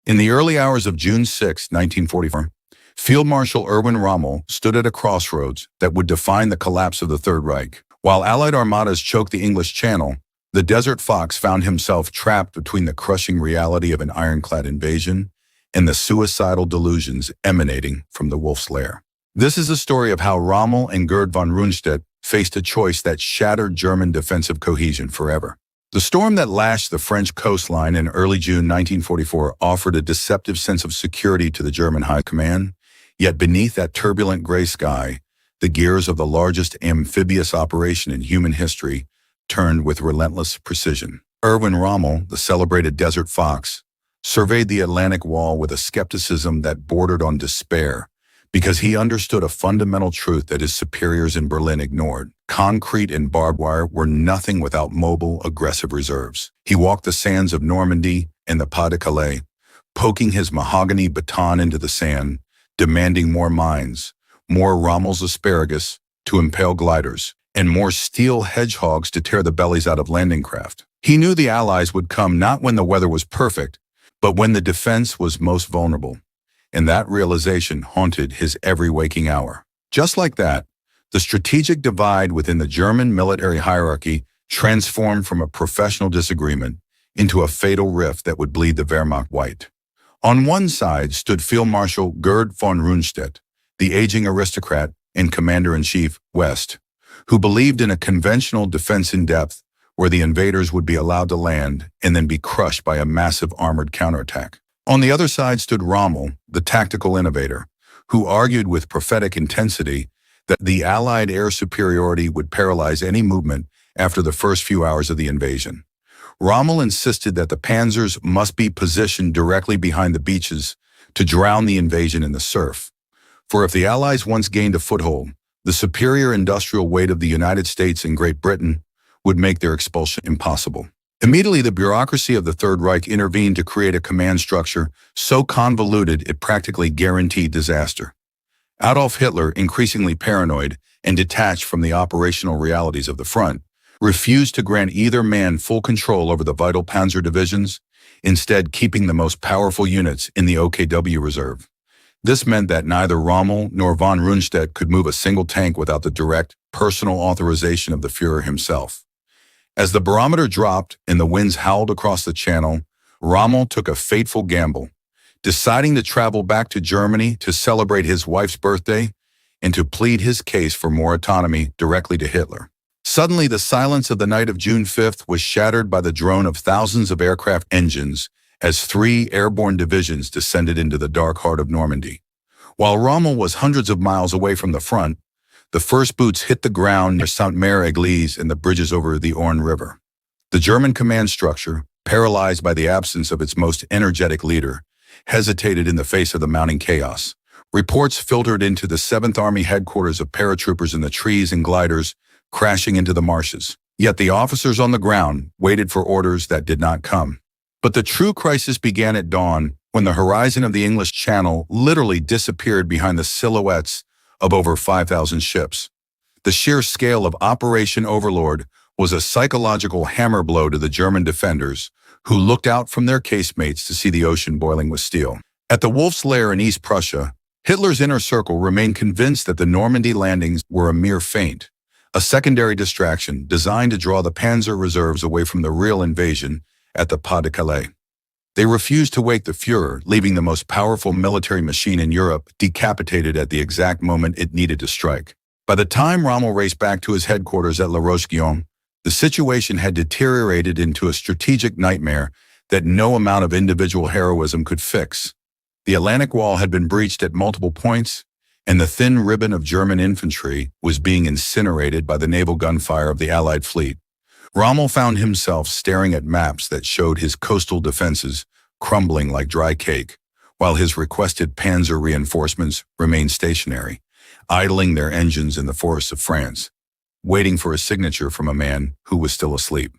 In the early hours of June 6, 1944, Field Marshal Erwin Rommel stood at a crossroads that would define the collapse of the Third Reich. While Allied armadas choked the English Channel, the Desert Fox found himself trapped between the crushing reality of an ironclad invasion and the suicidal delusions emanating from the Wolf's Lair. This is a story of how Rommel and Gerd von Rundstedt faced a choice that shattered German defensive cohesion forever. The storm that lashed the French coastline in early June 1944 offered a deceptive sense of security to the German High Command, yet beneath that turbulent gray sky, the gears of the largest amphibious operation in human history turned with relentless precision. Erwin Rommel, the celebrated Desert Fox, surveyed the Atlantic Wall with a skepticism that bordered on despair, because he understood a fundamental truth that his superiors in Berlin ignored. Concrete and barbed wire were nothing without mobile, aggressive reserves. He walked the sands of Normandy and the Pas-de-Calais, poking his mahogany baton into the sand, demanding more mines, more Rommel's asparagus to impale gliders, and more steel hedgehogs to tear the bellies out of landing craft. He knew the Allies would come not when the weather was perfect, but when the defense was most vulnerable. And that realization haunted his every waking hour. Just like that, the strategic divide within the German military hierarchy transformed from a professional disagreement into a fatal rift that would bleed the Wehrmacht white. On one side stood Field Marshal Gerd von Rundstedt, the aging aristocrat and commander-in-chief West, who believed in a conventional defense in depth where the invaders would be allowed to land and then be crushed by a massive armored counterattack. On the other side stood Rommel, the tactical innovator, who argued with prophetic intensity that the Allied air superiority would paralyze any movement after the first few hours of the invasion. Rommel insisted that the Panzers must be positioned directly behind the beaches to drown the invasion in the surf. For if the Allies once gained a foothold, the superior industrial weight of the United States and Great Britain would make their expulsion impossible. Immediately, the bureaucracy of the Third Reich intervened to create a command structure so convoluted it practically guaranteed disaster. Adolf Hitler, increasingly paranoid and detached from the operational realities of the front, refused to grant either man full control over the vital Panzer divisions, instead keeping the most powerful units in the OKW reserve. This meant that neither Rommel nor von Rundstedt could move a single tank without the direct, personal authorization of the Führer himself. As the barometer dropped and the winds howled across the Channel, Rommel took a fateful gamble, deciding to travel back to Germany to celebrate his wife's birthday and to plead his case for more autonomy directly to Hitler. Suddenly, the silence of the night of June 5th was shattered by the drone of thousands of aircraft engines as 3 airborne divisions descended into the dark heart of Normandy. While Rommel was hundreds of miles away from the front, the first boots hit the ground near Sainte-Mère-Église and the bridges over the Orne River. The German command structure, paralyzed by the absence of its most energetic leader, hesitated in the face of the mounting chaos. Reports filtered into the 7th Army headquarters of paratroopers in the trees and gliders crashing into the marshes. Yet the officers on the ground waited for orders that did not come. But the true crisis began at dawn when the horizon of the English Channel literally disappeared behind the silhouettes of over 5,000 ships. The sheer scale of Operation Overlord was a psychological hammer blow to the German defenders, who looked out from their casemates to see the ocean boiling with steel. At the Wolf's Lair in East Prussia, Hitler's inner circle remained convinced that the Normandy landings were a mere feint, a secondary distraction designed to draw the Panzer reserves away from the real invasion at the Pas-de-Calais. They refused to wake the Führer, leaving the most powerful military machine in Europe decapitated at the exact moment it needed to strike. By the time Rommel raced back to his headquarters at La Roche-Guyon, the situation had deteriorated into a strategic nightmare that no amount of individual heroism could fix. The Atlantic Wall had been breached at multiple points, and the thin ribbon of German infantry was being incinerated by the naval gunfire of the Allied fleet. Rommel found himself staring at maps that showed his coastal defenses crumbling like dry cake, while his requested Panzer reinforcements remained stationary, idling their engines in the forests of France, waiting for a signature from a man who was still asleep.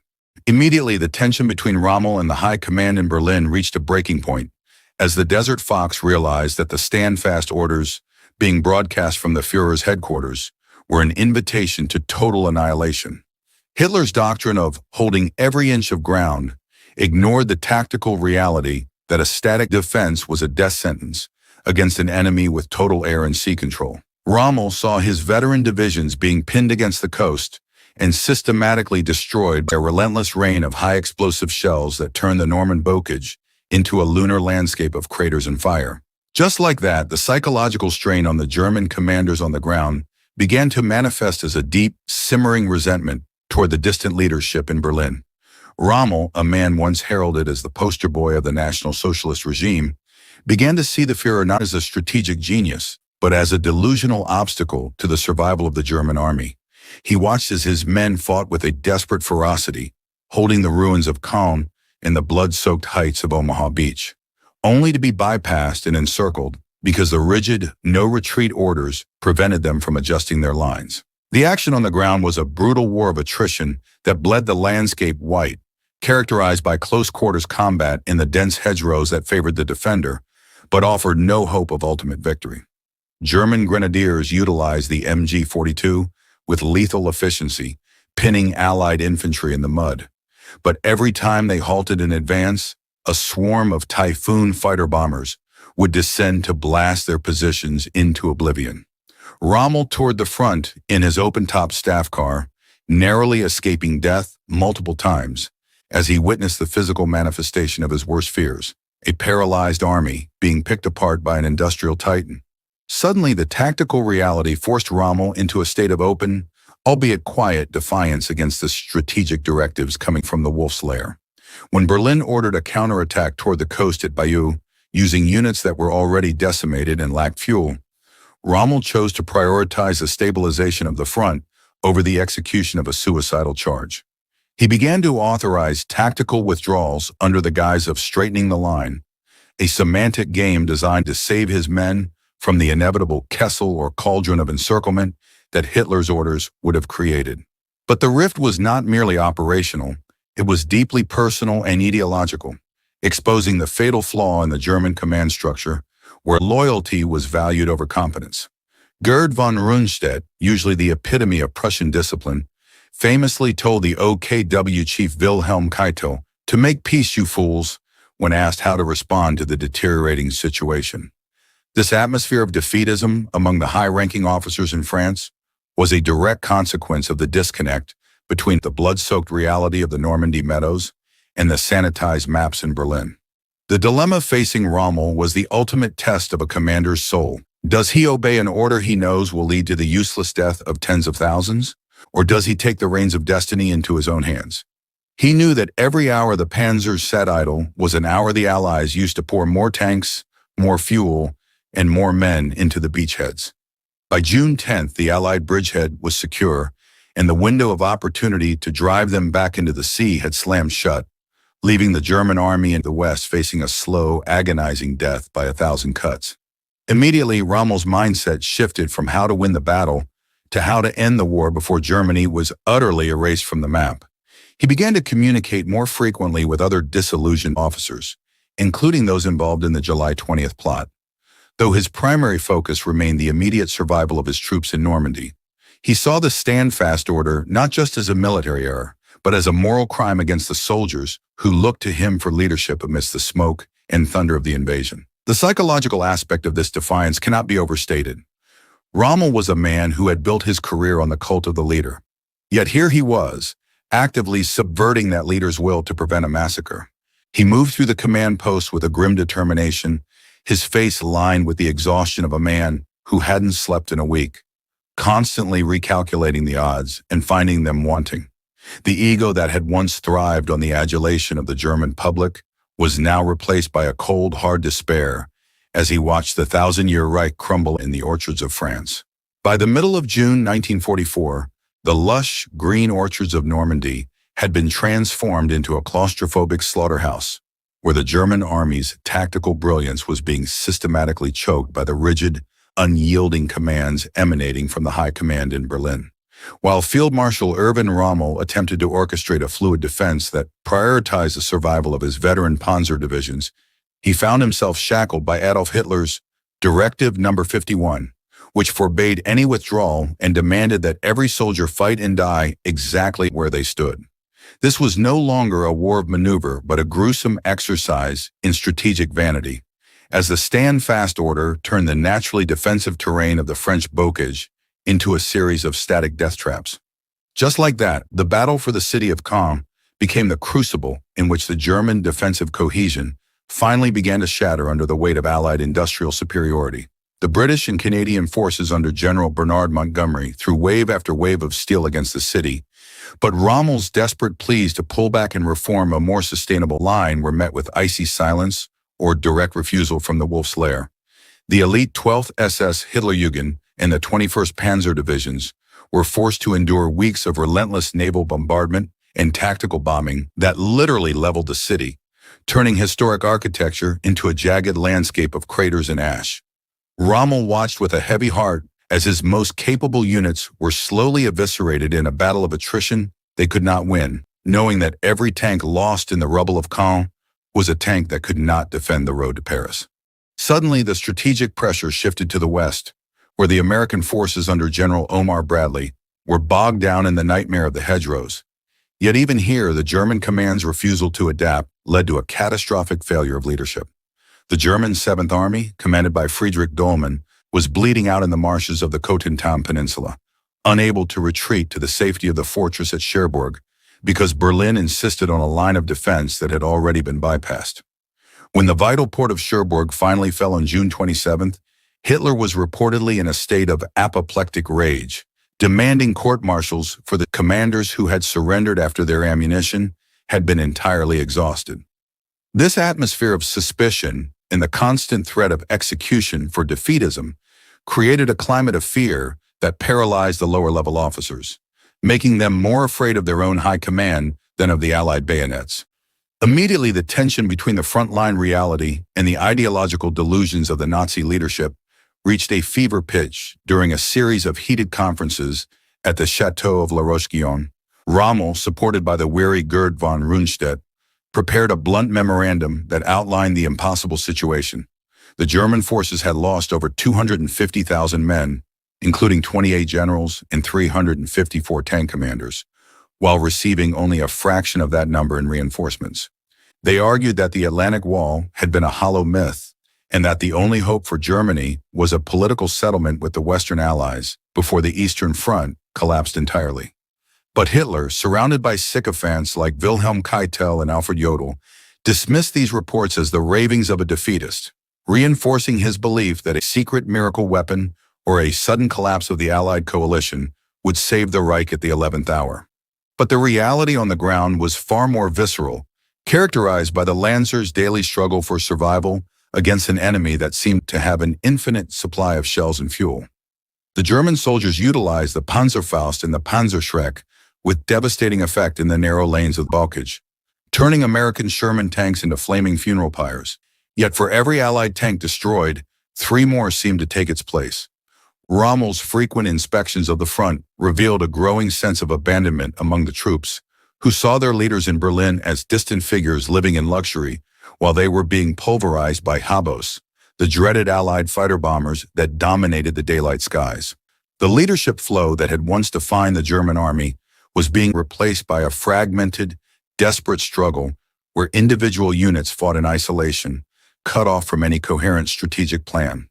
Immediately, the tension between Rommel and the High Command in Berlin reached a breaking point, as the Desert Fox realized that the stand-fast orders being broadcast from the Führer's headquarters were an invitation to total annihilation. Hitler's doctrine of holding every inch of ground ignored the tactical reality that a static defense was a death sentence against an enemy with total air and sea control. Rommel saw his veteran divisions being pinned against the coast and systematically destroyed by a relentless rain of high-explosive shells that turned the Norman bocage into a lunar landscape of craters and fire. Just like that, the psychological strain on the German commanders on the ground began to manifest as a deep, simmering resentment toward the distant leadership in Berlin. Rommel, a man once heralded as the poster boy of the National Socialist regime, began to see the Führer not as a strategic genius, but as a delusional obstacle to the survival of the German army. He watched as his men fought with a desperate ferocity, holding the ruins of Calm and the blood-soaked heights of Omaha Beach, only to be bypassed and encircled because the rigid, no-retreat orders prevented them from adjusting their lines. The action on the ground was a brutal war of attrition that bled the landscape white, characterized by close-quarters combat in the dense hedgerows that favored the defender, but offered no hope of ultimate victory. German grenadiers utilized the MG-42 with lethal efficiency, pinning Allied infantry in the mud. But every time they halted in advance, a swarm of Typhoon fighter bombers would descend to blast their positions into oblivion. Rommel toured the front in his open-top staff car, narrowly escaping death multiple times as he witnessed the physical manifestation of his worst fears, a paralyzed army being picked apart by an industrial titan. Suddenly, the tactical reality forced Rommel into a state of open, albeit quiet, defiance against the strategic directives coming from the Wolf's Lair. When Berlin ordered a counterattack toward the coast at Bayeux, using units that were already decimated and lacked fuel, Rommel chose to prioritize the stabilization of the front over the execution of a suicidal charge. He began to authorize tactical withdrawals under the guise of straightening the line, a semantic game designed to save his men from the inevitable Kessel or cauldron of encirclement that Hitler's orders would have created. But the rift was not merely operational, it was deeply personal and ideological, exposing the fatal flaw in the German command structure where loyalty was valued over competence. Gerd von Rundstedt, usually the epitome of Prussian discipline, famously told the OKW chief Wilhelm Keitel to make peace, you fools, when asked how to respond to the deteriorating situation. This atmosphere of defeatism among the high-ranking officers in France was a direct consequence of the disconnect between the blood-soaked reality of the Normandy meadows and the sanitized maps in Berlin. The dilemma facing Rommel was the ultimate test of a commander's soul. Does he obey an order he knows will lead to the useless death of tens of thousands, or does he take the reins of destiny into his own hands? He knew that every hour the Panzers sat idle was an hour the Allies used to pour more tanks, more fuel, and more men into the beachheads. By June 10th, the Allied bridgehead was secure, and the window of opportunity to drive them back into the sea had slammed shut, leaving the German army in the west facing a slow, agonizing death by 1,000 cuts. Immediately, Rommel's mindset shifted from how to win the battle to how to end the war before Germany was utterly erased from the map. He began to communicate more frequently with other disillusioned officers, including those involved in the July 20th plot. Though his primary focus remained the immediate survival of his troops in Normandy, he saw the Stand-Fast order not just as a military error, but as a moral crime against the soldiers who looked to him for leadership amidst the smoke and thunder of the invasion. The psychological aspect of this defiance cannot be overstated. Rommel was a man who had built his career on the cult of the leader. Yet here he was, actively subverting that leader's will to prevent a massacre. He moved through the command post with a grim determination, his face lined with the exhaustion of a man who hadn't slept in a week, constantly recalculating the odds and finding them wanting. The ego that had once thrived on the adulation of the German public was now replaced by a cold, hard despair as he watched the 1,000-year Reich crumble in the orchards of France. By the middle of June 1944, the lush, green orchards of Normandy had been transformed into a claustrophobic slaughterhouse, where the German army's tactical brilliance was being systematically choked by the rigid, unyielding commands emanating from the High Command in Berlin. While Field Marshal Erwin Rommel attempted to orchestrate a fluid defense that prioritized the survival of his veteran Panzer divisions, he found himself shackled by Adolf Hitler's Directive No. 51, which forbade any withdrawal and demanded that every soldier fight and die exactly where they stood. This was no longer a war of maneuver, but a gruesome exercise in strategic vanity, as the stand-fast order turned the naturally defensive terrain of the French bocage into a series of static death traps. Just like that, the battle for the city of Caen became the crucible in which the German defensive cohesion finally began to shatter under the weight of Allied industrial superiority. The British and Canadian forces under General Bernard Montgomery threw wave after wave of steel against the city, but Rommel's desperate pleas to pull back and reform a more sustainable line were met with icy silence or direct refusal from the Wolf's Lair. The elite 12th SS Hitlerjugend and the 21st Panzer divisions were forced to endure weeks of relentless naval bombardment and tactical bombing that literally leveled the city, turning historic architecture into a jagged landscape of craters and ash. Rommel watched with a heavy heart as his most capable units were slowly eviscerated in a battle of attrition they could not win, knowing that every tank lost in the rubble of Caen was a tank that could not defend the road to Paris. Suddenly, the strategic pressure shifted to the west, where the American forces under General Omar Bradley were bogged down in the nightmare of the hedgerows. Yet even here, the German command's refusal to adapt led to a catastrophic failure of leadership. The German 7th Army, commanded by Friedrich Dollmann, was bleeding out in the marshes of the Cotentin Peninsula, unable to retreat to the safety of the fortress at Cherbourg because Berlin insisted on a line of defense that had already been bypassed. When the vital port of Cherbourg finally fell on June 27th, Hitler was reportedly in a state of apoplectic rage, demanding court-martials for the commanders who had surrendered after their ammunition had been entirely exhausted. This atmosphere of suspicion and the constant threat of execution for defeatism created a climate of fear that paralyzed the lower-level officers, making them more afraid of their own high command than of the Allied bayonets. Immediately, the tension between the frontline reality and the ideological delusions of the Nazi leadership reached a fever pitch during a series of heated conferences at the Chateau of La Roche-Guyon. Rommel, supported by the wary Gerd von Rundstedt, prepared a blunt memorandum that outlined the impossible situation. The German forces had lost over 250,000 men, including 28 generals and 354 tank commanders, while receiving only a fraction of that number in reinforcements. They argued that the Atlantic Wall had been a hollow myth and that the only hope for Germany was a political settlement with the Western Allies before the Eastern Front collapsed entirely. But Hitler, surrounded by sycophants like Wilhelm Keitel and Alfred Jodl, dismissed these reports as the ravings of a defeatist, reinforcing his belief that a secret miracle weapon or a sudden collapse of the Allied coalition would save the Reich at the 11th hour. But the reality on the ground was far more visceral, characterized by the Lancers' daily struggle for survival against an enemy that seemed to have an infinite supply of shells and fuel. The German soldiers utilized the Panzerfaust and the Panzerschreck with devastating effect in the narrow lanes of the bocage, turning American Sherman tanks into flaming funeral pyres. Yet for every Allied tank destroyed, 3 more seemed to take its place. Rommel's frequent inspections of the front revealed a growing sense of abandonment among the troops, who saw their leaders in Berlin as distant figures living in luxury while they were being pulverized by Habos, the dreaded Allied fighter bombers that dominated the daylight skies. The leadership flow that had once defined the German army was being replaced by a fragmented, desperate struggle where individual units fought in isolation, cut off from any coherent strategic plan.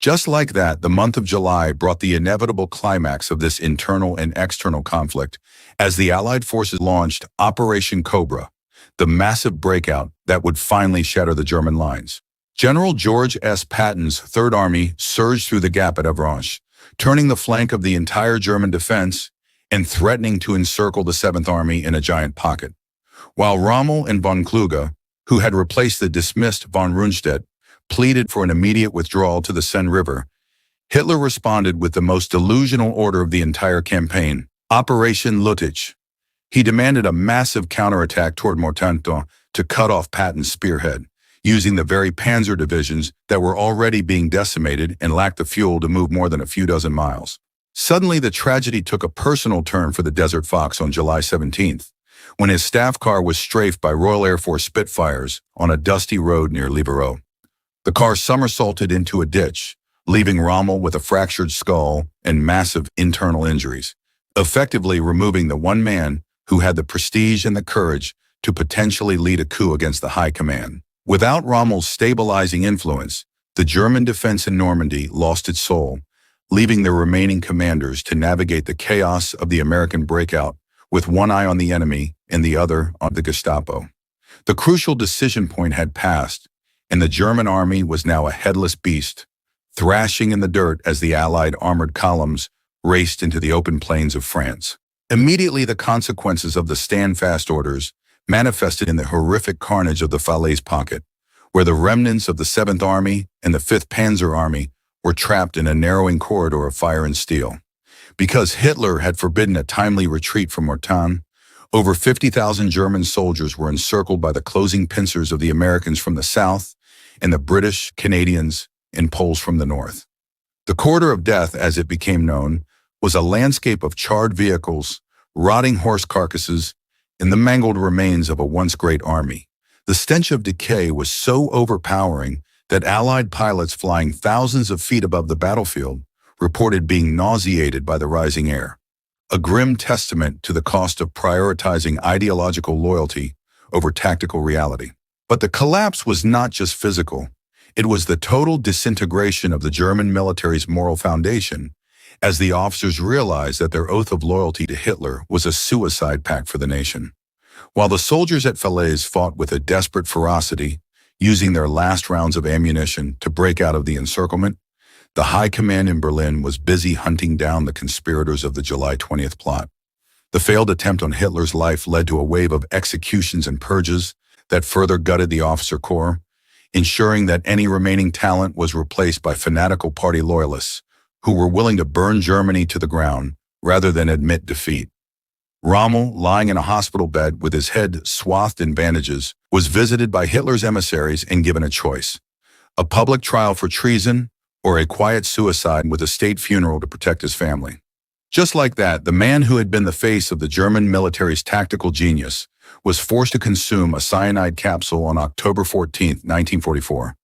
Just like that, the month of July brought the inevitable climax of this internal and external conflict as the Allied forces launched Operation Cobra, the massive breakout that would finally shatter the German lines. General George S. Patton's Third Army surged through the gap at Avranches, turning the flank of the entire German defense and threatening to encircle the 7th Army in a giant pocket. While Rommel and von Kluge, who had replaced the dismissed von Rundstedt, pleaded for an immediate withdrawal to the Seine River, Hitler responded with the most delusional order of the entire campaign, Operation Lüttich. He demanded a massive counterattack toward Mortanton to cut off Patton's spearhead, using the very Panzer divisions that were already being decimated and lacked the fuel to move more than a few dozen miles. Suddenly, the tragedy took a personal turn for the Desert Fox on July 17th, when his staff car was strafed by Royal Air Force Spitfires on a dusty road near Livarot. The car somersaulted into a ditch, leaving Rommel with a fractured skull and massive internal injuries, effectively removing the one man who had the prestige and the courage to potentially lead a coup against the High Command. Without Rommel's stabilizing influence, the German defense in Normandy lost its soul, leaving the remaining commanders to navigate the chaos of the American breakout with one eye on the enemy and the other on the Gestapo. The crucial decision point had passed, and the German army was now a headless beast, thrashing in the dirt as the Allied armored columns raced into the open plains of France. Immediately, the consequences of the stand-fast orders manifested in the horrific carnage of the Falaise pocket, where the remnants of the 7th Army and the 5th Panzer Army were trapped in a narrowing corridor of fire and steel. Because Hitler had forbidden a timely retreat from Mortain, over 50,000 German soldiers were encircled by the closing pincers of the Americans from the south and the British, Canadians, and Poles from the north. The corridor of death, as it became known, was a landscape of charred vehicles, rotting horse carcasses, and the mangled remains of a once great army. The stench of decay was so overpowering that Allied pilots flying thousands of feet above the battlefield reported being nauseated by the rising air, a grim testament to the cost of prioritizing ideological loyalty over tactical reality. But the collapse was not just physical. It was the total disintegration of the German military's moral foundation, as the officers realized that their oath of loyalty to Hitler was a suicide pact for the nation. While the soldiers at Falaise fought with a desperate ferocity, using their last rounds of ammunition to break out of the encirclement, the High Command in Berlin was busy hunting down the conspirators of the July 20th plot. The failed attempt on Hitler's life led to a wave of executions and purges that further gutted the officer corps, ensuring that any remaining talent was replaced by fanatical party loyalists who were willing to burn Germany to the ground rather than admit defeat. Rommel, lying in a hospital bed with his head swathed in bandages, was visited by Hitler's emissaries and given a choice: a public trial for treason or a quiet suicide with a state funeral to protect his family. Just like that, the man who had been the face of the German military's tactical genius was forced to consume a cyanide capsule on October 14, 1944,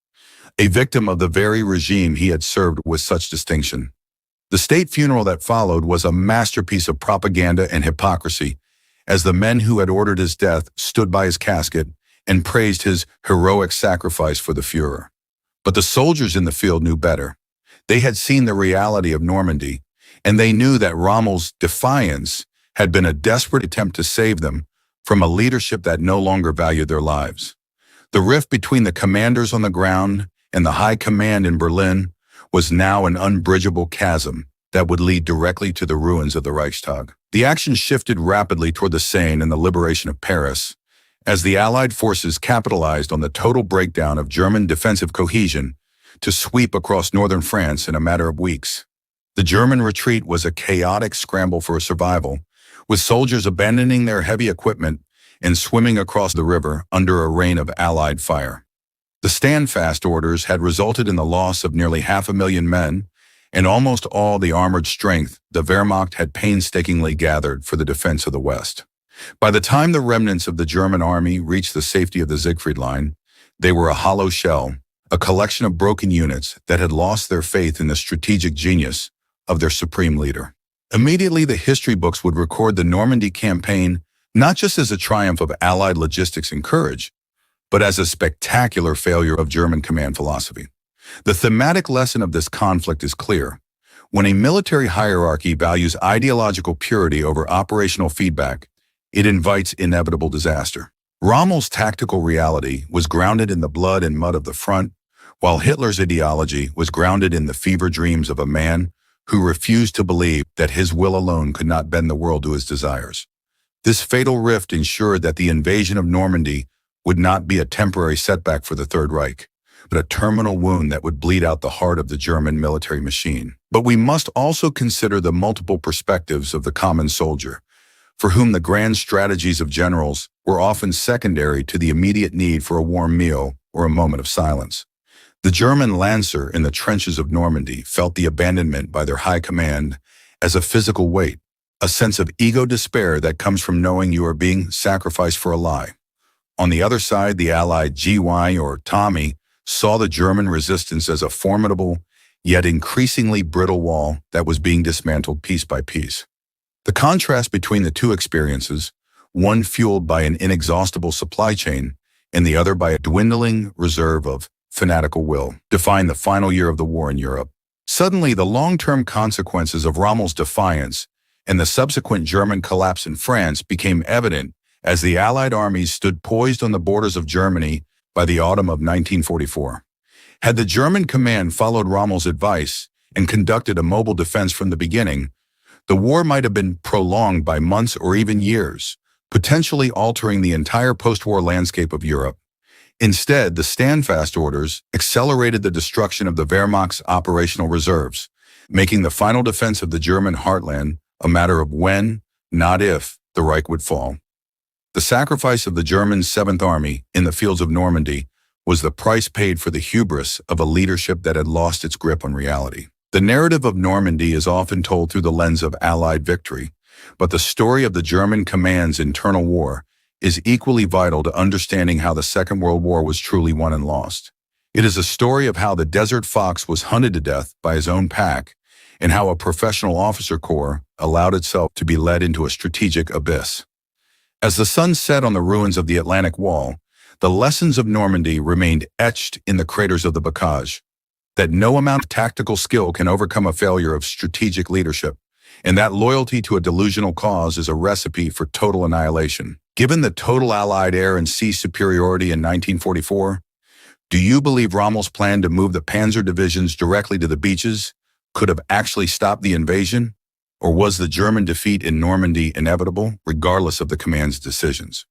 a victim of the very regime he had served with such distinction. The state funeral that followed was a masterpiece of propaganda and hypocrisy, as the men who had ordered his death stood by his casket and praised his heroic sacrifice for the Führer. But the soldiers in the field knew better. They had seen the reality of Normandy, and they knew that Rommel's defiance had been a desperate attempt to save them from a leadership that no longer valued their lives. The rift between the commanders on the ground and the High Command in Berlin was now an unbridgeable chasm that would lead directly to the ruins of the Reichstag. The action shifted rapidly toward the Seine and the liberation of Paris, as the Allied forces capitalized on the total breakdown of German defensive cohesion to sweep across northern France in a matter of weeks. The German retreat was a chaotic scramble for survival, with soldiers abandoning their heavy equipment and swimming across the river under a rain of Allied fire. The stand-fast orders had resulted in the loss of nearly 500,000 men and almost all the armored strength the Wehrmacht had painstakingly gathered for the defense of the West. By the time the remnants of the German army reached the safety of the Siegfried Line, they were a hollow shell, a collection of broken units that had lost their faith in the strategic genius of their supreme leader. Immediately, the history books would record the Normandy campaign not just as a triumph of Allied logistics and courage, but as a spectacular failure of German command philosophy. The thematic lesson of this conflict is clear. When a military hierarchy values ideological purity over operational feedback, it invites inevitable disaster. Rommel's tactical reality was grounded in the blood and mud of the front, while Hitler's ideology was grounded in the fever dreams of a man who refused to believe that his will alone could not bend the world to his desires. This fatal rift ensured that the invasion of Normandy would not be a temporary setback for the Third Reich, but a terminal wound that would bleed out the heart of the German military machine. But we must also consider the multiple perspectives of the common soldier, for whom the grand strategies of generals were often secondary to the immediate need for a warm meal or a moment of silence. The German Lancer in the trenches of Normandy felt the abandonment by their high command as a physical weight, a sense of ego despair that comes from knowing you are being sacrificed for a lie. On the other side, the Allied GY or Tommy saw the German resistance as a formidable, yet increasingly brittle wall that was being dismantled piece by piece. The contrast between the two experiences one fueled by an inexhaustible supply chain and the other by a dwindling reserve of fanatical will, defined the final year of the war in Europe. Suddenly, the long-term consequences of Rommel's defiance and the subsequent German collapse in France became evident as the Allied armies stood poised on the borders of Germany by the autumn of 1944. Had the German command followed Rommel's advice and conducted a mobile defense from the beginning, the war might have been prolonged by months or even years, potentially altering the entire post-war landscape of Europe. Instead, the standfast orders accelerated the destruction of the Wehrmacht's operational reserves, making the final defense of the German heartland a matter of when, not if, the Reich would fall. The sacrifice of the German 7th Army in the fields of Normandy was the price paid for the hubris of a leadership that had lost its grip on reality. The narrative of Normandy is often told through the lens of Allied victory, but the story of the German command's internal war is equally vital to understanding how the Second World War was truly won and lost. It is a story of how the Desert Fox was hunted to death by his own pack and how a professional officer corps allowed itself to be led into a strategic abyss. As the sun set on the ruins of the Atlantic Wall, the lessons of Normandy remained etched in the craters of the Bocage, that no amount of tactical skill can overcome a failure of strategic leadership, and that loyalty to a delusional cause is a recipe for total annihilation. Given the total Allied air and sea superiority in 1944, do you believe Rommel's plan to move the Panzer divisions directly to the beaches could have actually stopped the invasion? Or was the German defeat in Normandy inevitable, regardless of the command's decisions?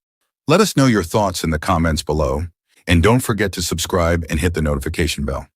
Let us know your thoughts in the comments below, and don't forget to subscribe and hit the notification bell.